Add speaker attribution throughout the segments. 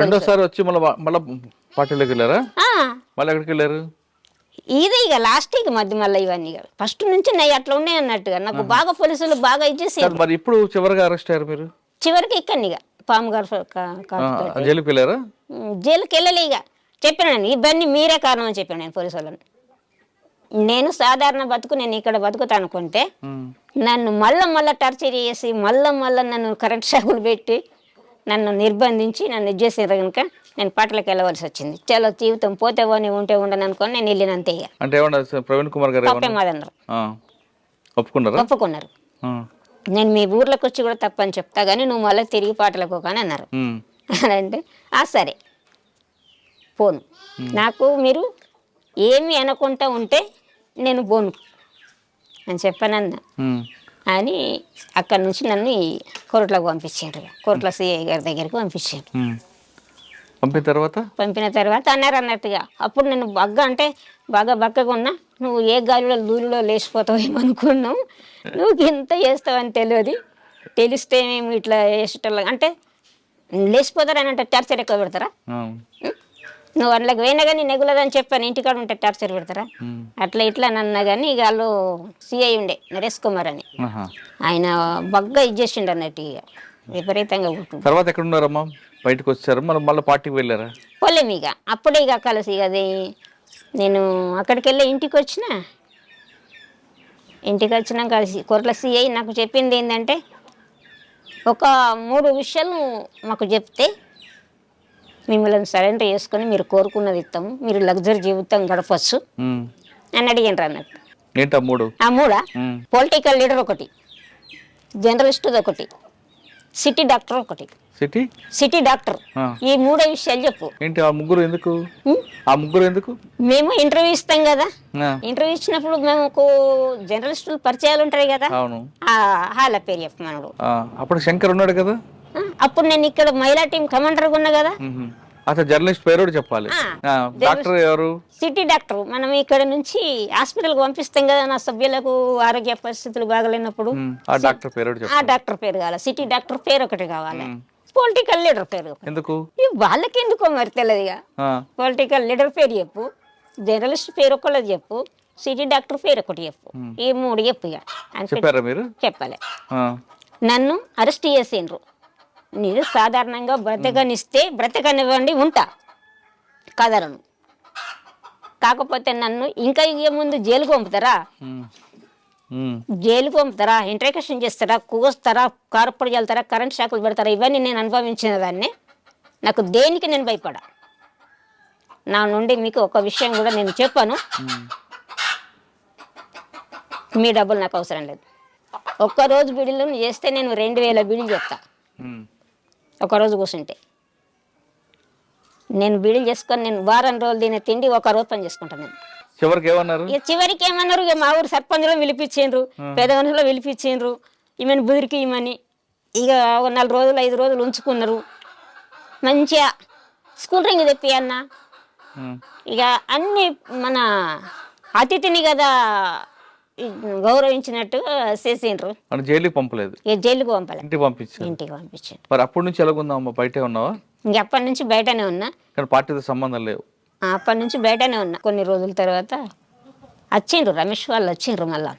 Speaker 1: రెండోసారి వచ్చి మళ్ళీ పార్టీలోకి వెళ్ళారా? మళ్ళీ ఎక్కడికి వెళ్ళారు?
Speaker 2: ఇది ఇక లాస్ట్ ఇక మళ్ళీ ఇవన్నీ ఫస్ట్ నుంచి నయ్యి అట్లా ఉన్నాయి అన్నట్టుగా నాకు బాగా పోలీసులు బాగా ఇచ్చేసి
Speaker 1: మరి ఇప్పుడు చివరిగా అరెస్ట్ అయ్యారు మీరు?
Speaker 2: చివరికి ఇక్కడిని ఇక పాము గారు
Speaker 1: జైలుకి వెళ్ళారా?
Speaker 2: జైలుకి వెళ్ళలే ఇక చెప్పాను ఇవన్నీ మీరే కారణం అని చెప్పాను నేను పోలీసు వాళ్ళని. నేను సాధారణ బతుకు నేను ఇక్కడ బతుకుతా అనుకుంటే నన్ను మళ్ళా టార్చర్ చేసి మళ్ళా నన్ను కరెంట్ షాకులు పెట్టి నన్ను నిర్బంధించి నన్ను ఇచ్చేసారు కనుక నేను పాటలకు వెళ్ళవలసి వచ్చింది. చాలా జీవితం పోతే పోనీ ఉంటే ఉండను అనుకోని నేను వెళ్ళినంతే. ఇక
Speaker 1: అంటే ప్రవీణ్ కుమార్ గారు
Speaker 2: ఒప్పుకున్నారు. నేను మీ ఊర్లోకి వచ్చి కూడా తప్పని చెప్తా కానీ నువ్వు మళ్ళీ తిరిగి పాటలకు కానీ అన్నారు. అంటే సరే పోను, నాకు మీరు ఏమి అనుకుంటా ఉంటే నేను పోను అని చెప్పానన్నా అని అక్కడి నుంచి నన్ను కోర్టులోకి పంపించారు. కోర్టులో సిఐ గారి దగ్గరికి పంపించారు. పంపిన తర్వాత అన్నారు అన్నట్టుగా అప్పుడు నేను బాగా బక్కగా ఉన్నా. నువ్వు ఏ గాలిలో దూరిలో లేచిపోతావు ఏమనుకున్నావు, నువ్వు ఇంత చేస్తావని తెలిస్తే మేము ఇట్లా వేసేటోళ్ళం అంటే లేచిపోతారని అంటే టార్చర్ ఎక్కువ పెడతారా? నువ్వు అందులోకి పోయినా కానీ నెగులదని చెప్పాను, ఇంటికాడ ఉంటే టార్చర్ పెడతారా? అట్లా ఇట్లా అన్నా కానీ ఇక వాళ్ళు సిఐ ఉండే నరేష్ కుమార్ అని ఆయన బాగా ఇచ్చేసిండు అన్నట్టు ఇక విపరీతంగా ఉంటుంది.
Speaker 1: తర్వాత ఎక్కడ ఉన్నారమ్మా? బయటకు వచ్చారు మళ్ళీ పార్టీకి వెళ్ళారా?
Speaker 2: పోలేము ఇక అప్పుడే ఇక కలిసి అది నేను అక్కడికి వెళ్ళి ఇంటికి వచ్చినాక కోర్టుల సిఐ నాకు చెప్పింది ఏంటంటే ఒక 3 విషయాలు మాకు చెప్తే మిమ్మల్ని సరెండర్ చేసుకొని మీరు కోరుకున్నది ఇస్తాము, మీరు లగ్జరీ జీవితం గడపచ్చు అని అడిగినారు అన్నట్టు. ఆ మూడా పొలిటికల్ లీడర్ ఒకటి, జర్నలిస్ట్ ఒకటి, సిటీ డాక్టర్ ఒకటి. సిటీ డాక్టర్ ఈ 3 విషయాలు చెప్పు.
Speaker 1: ఆ ముగ్గురు ఎందుకు?
Speaker 2: మేము ఇంటర్వ్యూ ఇస్తాం కదా, ఇంటర్వ్యూ ఇచ్చినప్పుడు మేము జర్నలిస్టులు పరిచయాలు ఉంటాయి కదా, వాళ్ళ పేరు చెప్పు మనడు.
Speaker 1: అప్పుడు శంకర్ ఉన్నాడు కదా,
Speaker 2: అప్పుడు నేను ఇక్కడ మహిళా టీం కమాండర్ ఉన్నా కదా.
Speaker 1: జర్నలిస్ట్ పేరు చెప్పాలి. డాక్టర్ ఎవరు?
Speaker 2: City doctor. మనం ఇక్కడ నుంచి హాస్పిటల్ కు పంపిస్తాం కదా నా సభ్యులకు ఆరోగ్య పరిస్థితులు బాగలేనప్పుడు.
Speaker 1: ఆ డాక్టర్
Speaker 2: పేరు కావాలి, సిటీ డాక్టర్ పేరు ఒకటి కావాలి, పొలిటికల్ లీడర్ పేరు
Speaker 1: ఎందుకు
Speaker 2: వాళ్ళకి ఎందుకో మరి తెలియదుగా. పొలిటికల్ లీడర్ పేరు చెప్పు, జర్నలిస్ట్ పేరు ఒకళ్ళది చెప్పు, సిటీ డాక్టర్ పేరు ఒకటి చెప్పు, ఈ 3 చెప్పు. ఇక చెప్పాలి. నన్ను అరెస్ట్ చేసిండ్రు, నేను సాధారణంగా బ్రతకనివ్వండి ఉంటా కదలను, కాకపోతే నన్ను ఇంకా ముందు జైలుకు పంపుతారా, ఇంట్రాక్షన్ చేస్తారా, కూస్తారా, కారపొడి చల్లుతారా, కరెంట్ షాకులు పెడతారా, ఇవన్నీ నేను అనుభవించిన దాన్ని. నాకు దేనికి నేను భయపడా. నా నుండి మీకు ఒక విషయం కూడా నేను చెప్పాను, మీ డబ్బులు నాకు అవసరం లేదు. ఒక్కరోజు బిడిలు చేస్తే నేను 2000 బిడిలు చెప్తా. ఒకరోజు కూర్చుంటే నేను బిడిలు చేసుకొని నేను వారం రోజులు తినే తిండి ఒక రోజు పని చేసుకుంటాను. నేను చివరికి ఏమన్నారు, ఇక మా ఊరు సర్పంచ్లో పిలిపించిండ్రు, పెద్ద మనుషులో పిలిపించిండ్రు, ఈమెను బుదిరికి ఇమ్మని. ఇక 4 రోజులు 5 రోజులు ఉంచుకున్నారు. మంచిగా స్కూల్ రింగ్ తెప్పి అన్న, ఇక అన్ని మన అతిథిని కదా గౌరవించినట్టు చేసిండ్రు.
Speaker 1: జైలుకి పంపలేదు?
Speaker 2: జైలుకి పంపలేదు, ఇంటికి పంపించారు.
Speaker 1: మరి అప్పటి నుంచి ఎలాగుందా? బయటే ఉన్నావా?
Speaker 2: ఇంక అప్పటి నుంచి బయటనే ఉన్నా,
Speaker 1: పార్టీతో సంబంధం లేవు.
Speaker 2: అప్పటి నుంచి బయటనే ఉన్నా. కొన్ని రోజుల తర్వాత వచ్చిండ్రు, రమేష్ వాళ్ళు వచ్చిండ్రు. మళ్ళా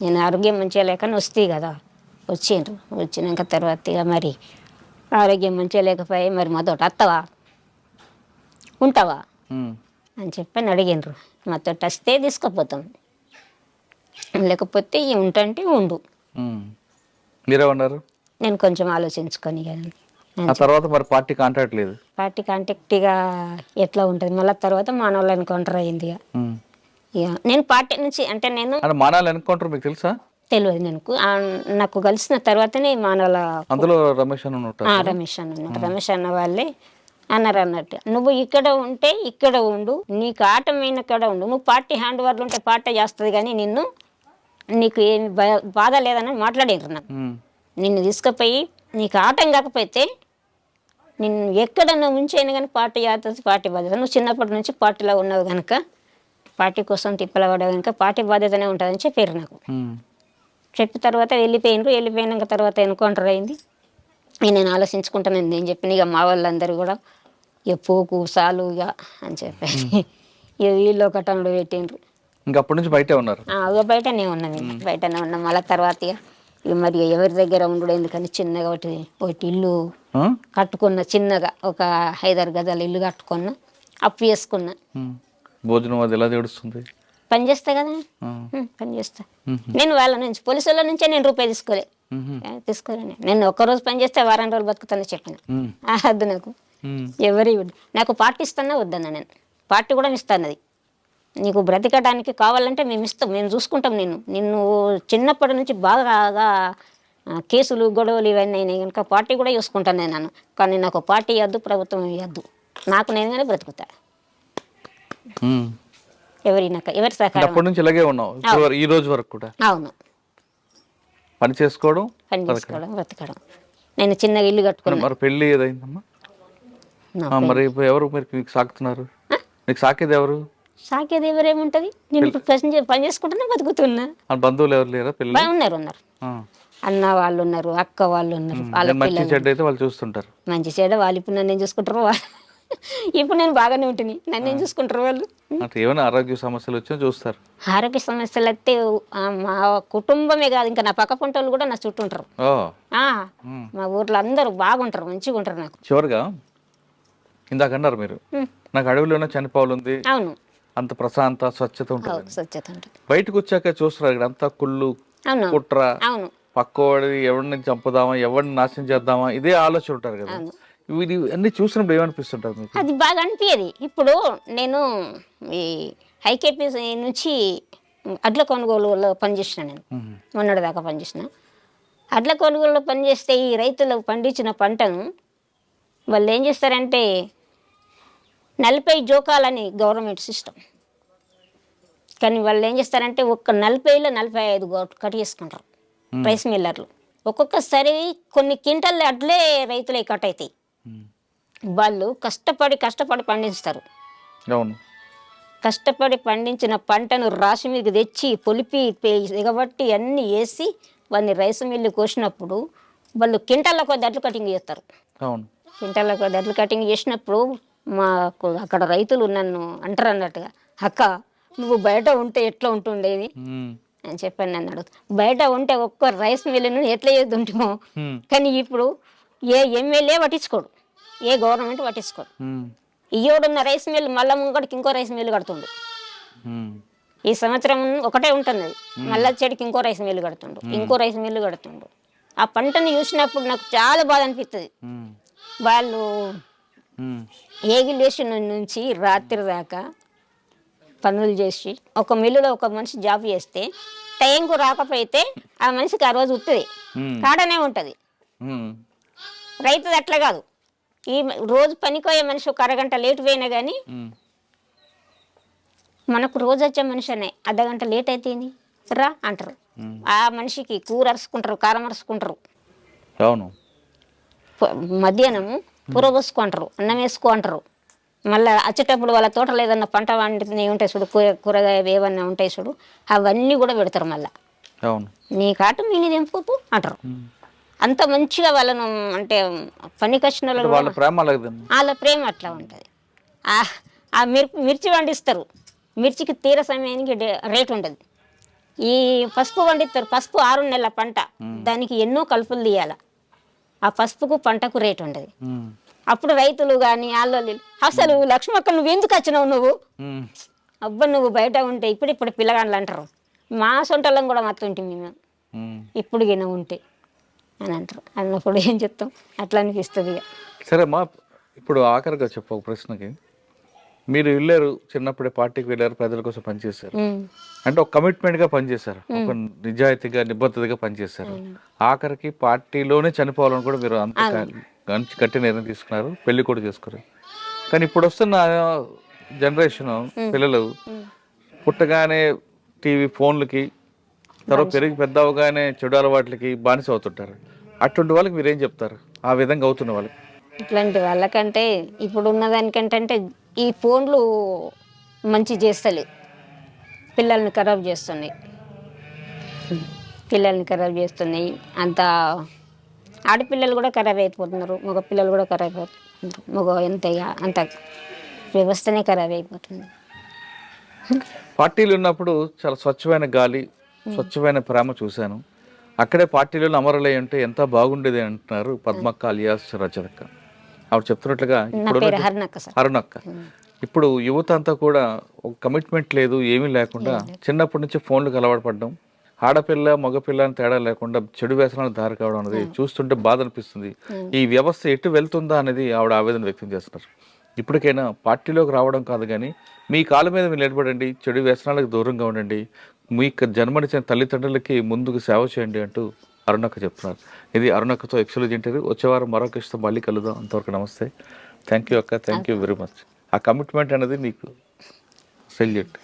Speaker 2: నేను ఆరోగ్యం మంచిగా లేక వస్తే కదా వచ్చిండ్రు. వచ్చినాక తర్వాత ఇక మరి ఆరోగ్యం మంచిగా లేకపోయి మరి మాతోటి వస్తావా ఉంటావా అని చెప్పని అడిగిండ్రు. మాతోటి వస్తే తీసుకుపోతాం, లేకపోతే ఉంటంటే ఉండు.
Speaker 1: మీరేమన్నారు?
Speaker 2: నేను కొంచెం ఆలోచించుకొని
Speaker 1: తర్వాత మరి పార్టీ కాంటాక్ట్ లేదు.
Speaker 2: పార్టీ కాంటాక్ట్ ఇక ఎట్లా ఉంటుంది మళ్ళీ తర్వాత మానవులు ఎన్కౌంటర్ అయింది. ఇక నేను పార్టీ నుంచి అంటే నేను
Speaker 1: మానవులు ఎన్కౌంటర్ మీకు తెలుసా?
Speaker 2: తెలియదు. నాకు కలిసిన తర్వాతనే మానవుల
Speaker 1: అందులో రమేష్
Speaker 2: అన్న వాళ్ళే అన్నారు అన్నట్టు, నువ్వు ఇక్కడ ఉంటే ఇక్కడ ఉండు, నీకు ఆటమైన కాడ ఉండు, నువ్వు పార్టీ హ్యాండ్ ఓవర్లు ఉంటే పార్టీ చేస్తుంది కానీ నీకు ఏమి బాధ లేదని మాట్లాడారు. నాకు నిన్ను తీసుకుపోయి నీకు ఆటం కాకపోతే నిన్ను ఎక్కడ నువ్వు ఉంచైనా కానీ పార్టీ చేస్తుంది, పార్టీ బాధ్యత. నువ్వు చిన్నప్పటి నుంచి పార్టీలో ఉన్నావు కనుక పార్టీ కోసం తిప్పలపడావు కనుక పార్టీ బాధ్యతనే ఉంటుందని చెప్పారు నాకు. చెప్పిన తర్వాత వెళ్ళిపోయినాక తర్వాత ఎన్కౌంటర్ అయింది. నేను ఆలోచించుకుంటాను నేను చెప్పిన ఇక మా వాళ్ళందరూ కూడా ఇక పోకు సాలు ఇక అని చెప్పేసి ఇక వీళ్ళు ఒకటంలో పెట్టిండ్రు.
Speaker 1: ఇంకా అప్పటి నుంచి బయటే ఉన్నారు.
Speaker 2: ఇక బయటనే ఉన్నాం, ఇంకా బయటనే ఉన్నాం. మళ్ళీ తర్వాత ఇక మరి ఎవరి దగ్గర ఉండడు ఎందుకని చిన్నగా ఒకటి ఇల్లు కట్టుకున్న, చిన్నగా ఒక 5-6 గజాల ఇల్లు కట్టుకున్నా, అప్పు చేసుకున్నా.
Speaker 1: భోజనం అది ఎలా చేస్తుంది?
Speaker 2: పని చేస్తా కదా, పని చేస్తా. నేను వాళ్ళ నుంచి పోలీసు వాళ్ళ నుంచే నేను రూపాయి తీసుకోలేను. నేను ఒక్కరోజు పని చేస్తే వారం రోజులు బతుకుతానని చెప్పిన. వద్దు నాకు ఎవరి నాకు పార్టీ ఇస్తానా వద్దన్నా. నేను పార్టీ కూడా ఇస్తాను. అది నీకు బ్రతికడానికి కావాలంటే మేము ఇస్తాం, మేము చూసుకుంటాం. నిన్ను చిన్నప్పటి నుంచి బాగా కేసులు గొడవలు ఇవన్నీ అయినాయి కనుక పార్టీ కూడా చూసుకుంటాను నేను. కానీ నాకు పార్టీ ఇవ్వద్దు, ప్రభుత్వం ఇవ్వద్దు, నాకు నేనుగానే బ్రతుకుతా. ఎవరి సహకారం.
Speaker 1: అప్పటి నుంచి ఇలాగే ఉన్నావు ఈ రోజు వరకు కూడా?
Speaker 2: అవును.
Speaker 1: పని చేసుకోవడం
Speaker 2: బ్రతకడం. నేను చిన్నగా ఇల్లు కట్టుకున్నాను.
Speaker 1: మరి పెళ్ళి ఏదైందమ్మా? మరి ఎవరు మీకు సాకుతున్నారు? మీకు సాకేది ఎవరు?
Speaker 2: సాకేది ఎవరేముంటది? నేను పని చేసుకుంటున్నా, బతుకుతున్నా.
Speaker 1: బంధువులు ఎవరు లేరా?
Speaker 2: ఉన్నారు అన్న వాళ్ళు ఉన్నారు, అక్క వాళ్ళు ఉన్నారు.
Speaker 1: మంచి చెడ్డ అయితే వాళ్ళు చూస్తుంటారు.
Speaker 2: మంచి చెడ్డ వాళ్ళు ఇప్పుడు నన్ను చూసుకుంటారు. ఇప్పుడు నేను బాగానే ఉంటుంది, నన్ను ఏం చూసుకుంటారు వాళ్ళు.
Speaker 1: ఏమైనా ఆరోగ్య సమస్యలు వచ్చినా చూస్తారు?
Speaker 2: ఆరోగ్య సమస్యలు అయితే మా కుటుంబమే కాదు, ఇంకా నా పక్క పంట వాళ్ళు కూడా నా చుట్టూ ఉంటారు. మా ఊర్లో అందరూ బాగుంటారు, మంచిగా ఉంటారు. నాకు
Speaker 1: చివరిగా ఇందాక అన్నారు మీరు, నాకు అడవిలోనే చనిపోవాలి ఉంది.
Speaker 2: అవును.
Speaker 1: అంత ప్రశాంత స్వచ్ఛత ఉంటుంది.
Speaker 2: స్వచ్ఛత ఉంటుంది.
Speaker 1: బయటకు వచ్చాక చూస్తున్నారు ఇక్కడ అంతా కుళ్ళు, కుట్ర, పక్కవాడి ఎవరిని చంపుదామా, ఎవరిని నాశనం చేద్దామా, ఇదే ఆలోచన ఉంటారు కదా. ఇది అన్ని చూసినప్పుడు ఏమనిపిస్తుంటారు మీకు?
Speaker 2: అది బాగా అనిపించేది. ఇప్పుడు నేను ఈ హైకేపీ నుంచి అడ్ల కొనుగోలులో పనిచేసిన. నేను మొన్నటి దాకా పనిచేసిన. అడ్ల కొనుగోలులో పనిచేస్తే ఈ రైతులు పండించిన పంటను వాళ్ళు ఏం చేస్తారంటే 40 జోకాలని గవర్నమెంట్ సిస్టమ్. కానీ వాళ్ళు ఏం చేస్తారంటే ఒక్క 40లో 45 కట్ చేసుకుంటారు రైస్ మిల్లర్లు. ఒక్కొక్కసారి కొన్ని క్వింటల్ అడ్లే రైతులే కట్ అవుతాయి. వాళ్ళు కష్టపడి పండిస్తారు. కష్టపడి పండించిన పంటను రాశి మీద తెచ్చి పొలిపి ఎగబట్టి అన్నీ వేసి వాళ్ళని రైస్ మిల్లు కోసినప్పుడు వాళ్ళు క్వింటాల కొద్ది అడ్లు కటింగ్ చేస్తారు. క్వింటాల కొద్ది అడ్లు కటింగ్ చేసినప్పుడు మాకు అక్కడ రైతులు నన్ను అంటారు అన్నట్టుగా, అక్క నువ్వు బయట ఉంటే ఎట్లా ఉంటుండేది అని చెప్పాను. నన్ను అడుగుతా, బయట ఉంటే ఒక్క రైస్ మిల్లును ఎట్లా చేద్దుంటామో. కానీ ఇప్పుడు ఏ ఎమ్మెల్యే పట్టించుకోడు, ఏ గవర్నమెంట్ పట్టించుకోడు. ఇయ్యోడున్న రైస్ మిల్లు మళ్ళా ముంగడికి ఇంకో రైస్ మిల్లు కడుతుండు. ఈ సంవత్సరం ఒకటే ఉంటుంది, మళ్ళా చెడికి ఇంకో రైస్ మిల్లు కడుతుండు, ఇంకో రైస్ మిల్లు కడుతుండు. ఆ పంటను చూసినప్పుడు నాకు చాలా బాధ అనిపిస్తుంది. వాళ్ళు ఏగిలేషన్ నుంచి రాత్రి దాకా పనులు చేసి ఒక మిల్లులో ఒక మనిషి జాబ్ చేస్తే టైంకు రాకపోతే ఆ మనిషికి ఆ రోజు ఉత్తది కాడనే ఉంటుంది. రైతుది అట్లా కాదు. ఈ రోజు పనికోయే మనిషి ఒక అరగంట లేటు పోయినా కానీ మనకు రోజు వచ్చే మనిషి అనే అర్ధగంట లేట్ అయితే రా అంటారు. ఆ మనిషికి కూర అరుచుకుంటారు, కారం అరుచుకుంటారు. మధ్యాహ్నము కూర పోసుకుంటారు, అన్నం వేసుకో అంటారు. మళ్ళీ వచ్చేటప్పుడు వాళ్ళ తోటలో ఏదన్నా పంట వండితే ఉంటాయి చూడు, కూరగాయలు ఏమన్నా ఉంటాయి చూడు, అవన్నీ కూడా పెడతారు. మళ్ళీ నీ కాటు మీని తెంపుకోపు అంటారు. అంత మంచిగా వాళ్ళను అంటే పనికి వచ్చిన వాళ్ళ ప్రేమ అట్లా ఉంటుంది. ఆ మిర్చి పండిస్తారు, మిర్చికి తీర సమయానికి రేటు ఉంటుంది. ఈ పసుపు పండిస్తారు, పసుపు 6 నెలల పంట, దానికి ఎన్నో కలుపులు తీయాలి. ఆ పసుపుకు పంటకు రేటు ఉండదు. అప్పుడు రైతులు కానీ వాళ్ళు అసలు లక్ష్మక్క నువ్వు ఎందుకు వచ్చినావు, నువ్వు అబ్బా నువ్వు బయట ఉంటే ఇప్పుడు పిల్లగాళ్ళు అంటారు. మా సొంటలం కూడా మత్తుంటే మేము ఇప్పుడు గిన ఉంటే అని అంటారు. అన్నప్పుడు ఏం చెప్తాం, అట్లా అనిపిస్తుంది.
Speaker 1: సరే అమ్మా, ఇప్పుడు ఆఖరిగా చెప్పు ఒక ప్రశ్నకి. మీరు వెళ్ళారు, చిన్నప్పుడే పార్టీకి వెళ్ళారు, ప్రజల కోసం పనిచేశారు, అంటే ఒక కమిట్మెంట్గా పనిచేశారు, ఒక నిజాయితీగా నిబద్ధతగా పనిచేశారు. ఆఖరికి పార్టీలోనే చనిపోవాలని కూడా మీరు అంత గట్టి నిర్ణయం తీసుకున్నారు, పెళ్లి కూడా చేసుకున్నారు. కానీ ఇప్పుడు వస్తున్న జనరేషన్ పిల్లలు పుట్టగానే టీవీ ఫోన్లకి, తర్వాత పెరిగి పెద్ద అవగానే చెడు అలవాట్లకి బానిస అవుతుంటారు. అటువంటి వాళ్ళకి మీరేం చెప్తారు, ఆ విధంగా అవుతున్న వాళ్ళకి?
Speaker 2: ఇట్లాంటి వాళ్ళకంటే ఇప్పుడు ఉన్నదానికంటే ఈ ఫోన్లు మంచి చేస్తలేదు, పిల్లల్ని ఖరాబ్ చేస్తున్నాయి. అంత ఆడపిల్లలు కూడా ఖరాబ్ అయిపోతున్నారు, మగ పిల్లలు కూడా ఖరాబ్ అయిపోతున్నారు. మగ అంత వ్యవస్థనే ఖరాబ్ అయిపోతుంది.
Speaker 1: పార్టీలు ఉన్నప్పుడు చాలా స్వచ్ఛమైన గాలి, స్వచ్ఛమైన ప్రేమ చూశాను. అక్కడే పార్టీలను అమరులై ఉంటే ఎంత బాగుండేది అంటున్నారు పద్మక్క అలియాస్ రజతక్క. ఆవిడ చెప్తున్నట్లుగా
Speaker 2: నా పేరు హరిణక్క సార్.
Speaker 1: అరుణక్క. ఇప్పుడు యువత అంతా కూడా ఒక కమిట్మెంట్ లేదు, ఏమీ లేకుండా చిన్నప్పటి నుంచి ఫోన్లకు అలవాటు పడడం, ఆడపిల్ల మగపిల్ల అని తేడా లేకుండా చెడు వ్యసనాలకు దారి కావడం అనేది చూస్తుంటే బాధ అనిపిస్తుంది. ఈ వ్యవస్థ ఎటు వెళ్తుందా అనేది ఆవిడ ఆవేదన వ్యక్తం చేస్తున్నారు. ఇప్పటికైనా పార్టీలోకి రావడం కాదు కానీ మీ కాళ్ళ మీద మీరు నిలబడండి, చెడు వ్యసనాలకు దూరంగా ఉండండి, మీకు జన్మనిచ్చిన తల్లిదండ్రులకి ముందుకు సేవ చేయండి అంటూ అరుణక్క చెప్తున్నారు. ఇది అరుణక్కతో ఎక్స్క్లూజివ్ ఇంటర్వ్యూ. వచ్చేవారం మరొక ఇష్టం మళ్ళీ కలుద్దాం. అంతవరకు నమస్తే. థ్యాంక్ యూ అక్క, థ్యాంక్ యూ వెరీ మచ్. ఆ కమిట్మెంట్ అనేది నీకు సెల్యూట్.